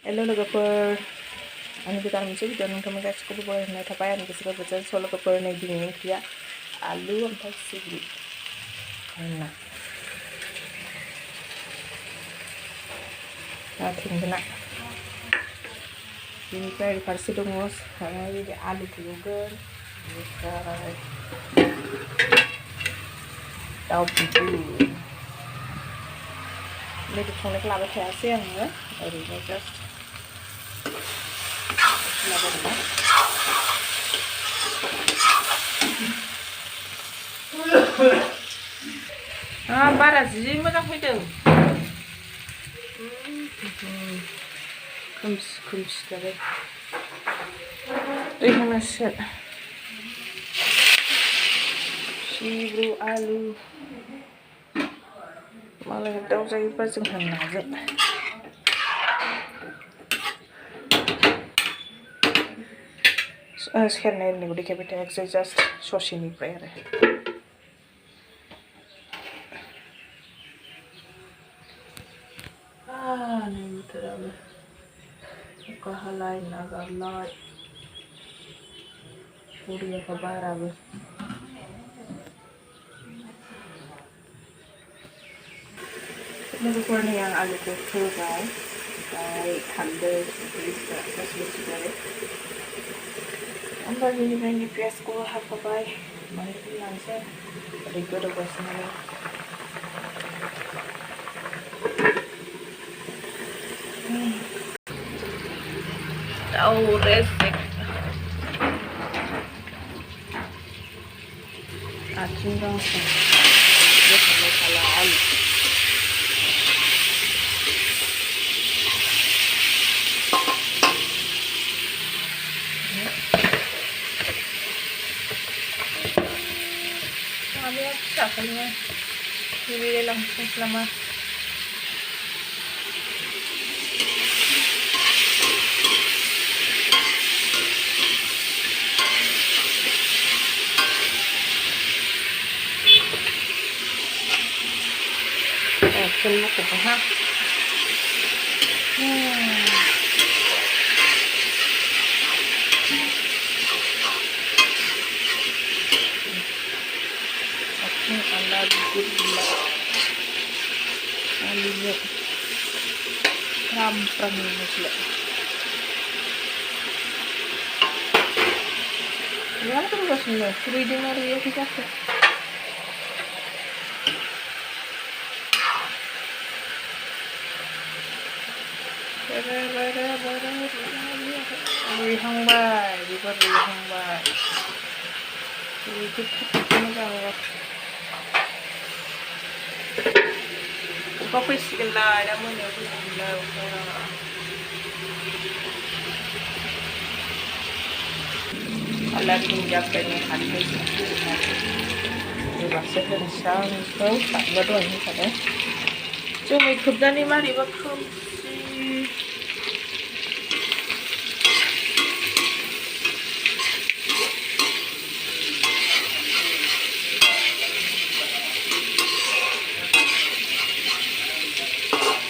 Hello logofer, आंनि गोदान मोनसे भिडिअ नोंथांमोन गासिखौबो बरायनाय थाबाय आंनि गोसो गोरबोजों स' लोगोफोर नै दिनैनि ओंख्रिया आलु ओमफ्राय सिब्रु ना थेंगोना बेनिफ्राय फारसे दङ बिदि आलुखौ एवगोन बेनिफ्राय दाउ बिबु बेदर संनायखौ लाबाय थायासै आङो ओरैनो जास्ट बारा जि मोजां फैदों खोमसि जाबाय दै होनांसिगोन सिब्रु आलु मालाय दाउ जायोबा जोंहा नाजों सेरनाय ओरैनो देखायबाय थायाखिसै जास्ट ससेनिफ्राय आरो नै बोथोराबो अखा हालाय नागारलाय बरियाखा बाराबो लोगोफोरनि आं आलुखौ होबाय ओमफ्राय हालदै गासिबो थिगानो ओमफ्राय बेनिफ्राय पियासखौ हाखाबाय बाहाय लानोसै ओरै गोदौगासिनो दाउ रेजेक आथिं गांसे बोखांबाय थाला आलु माबाया फिसाखौनो गेलेलांसै नामाขึ้นมาขุดนะalunya rampang ini sih. Ya terus kasih reading hari ya kita. Rihang bay, dibuat rihang bay. Sedikit macam kopi segelar, dah mana kopi segelar. Alat menjaga ni hati sedikit. Dibahas tentang kau tak betul ni kan? Cuma ikut dan ni mari bakal.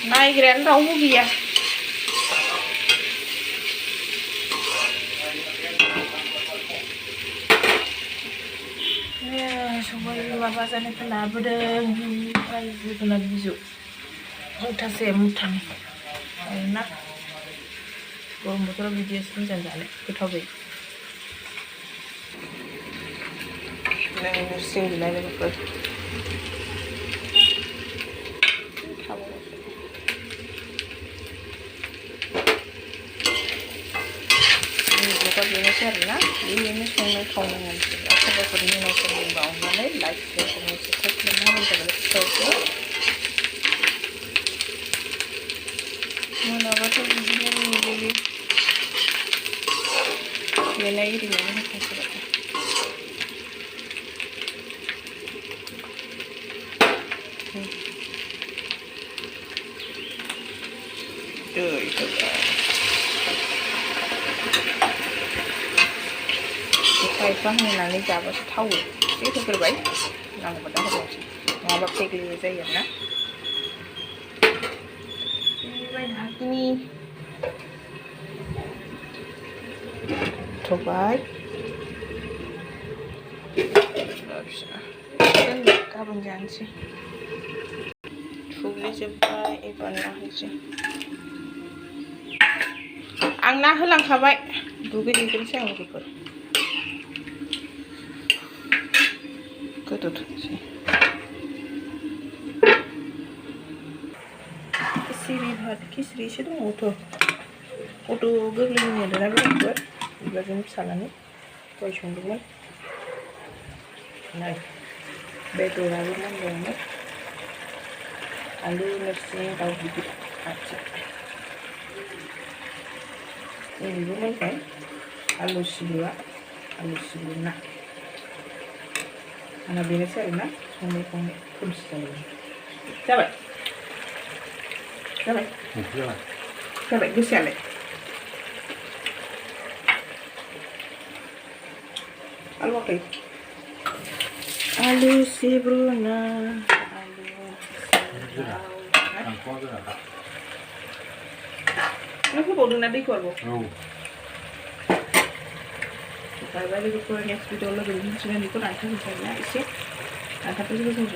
Naik keren tahu dia. Semua bahasan itu nak berdeng, itu nak bisu. Mudah sih mudah ni. Enak. Gua motor video sini jangan kita beli. Nah, sini lagi lepas. Ini karena ini semua kawangan kita. Coba beri nasi bawang mana, like, share, komen, subscribe, dan jangan lupa subscribe. Mana apa tu video ni? Ini lagi di mana kita lihat. Itu. Cái như là đi chào và thâu chứ không được vậy làm một đó rồi ngồi bắp xịt liền dây vậy đó. Bây giờ गोथौबाय गाबोन जानोसै थुग्लिजोब्बाय एबार ना होसै आं ना होलांखाबाय दुगैहैग्रोनोसै आं लोगोफोर गोदौथोंसै खिसिरि एसे दङ गथ' गोरलैनि आरोना बेफोर बिबारजों फिसालानि दहाय संदोंमोन नै बेदराबो मोनबायमोन आलु नोरसिं दाउ गिदिर आथिं बेबो मोनबाय आलु सिब्रु ना आंना बेनोसै आरोना संनाय खावनाय खोमसि जाबाय गोसायालाय आलु सिब्रु ना होबावदोंना दैखौ आरोबाव लोगोफोर नेक्स्ट भिडिअ लोगो मोनसिगोन बेखौ रानथारनोसै आरोना एसे रानथारनोसै जों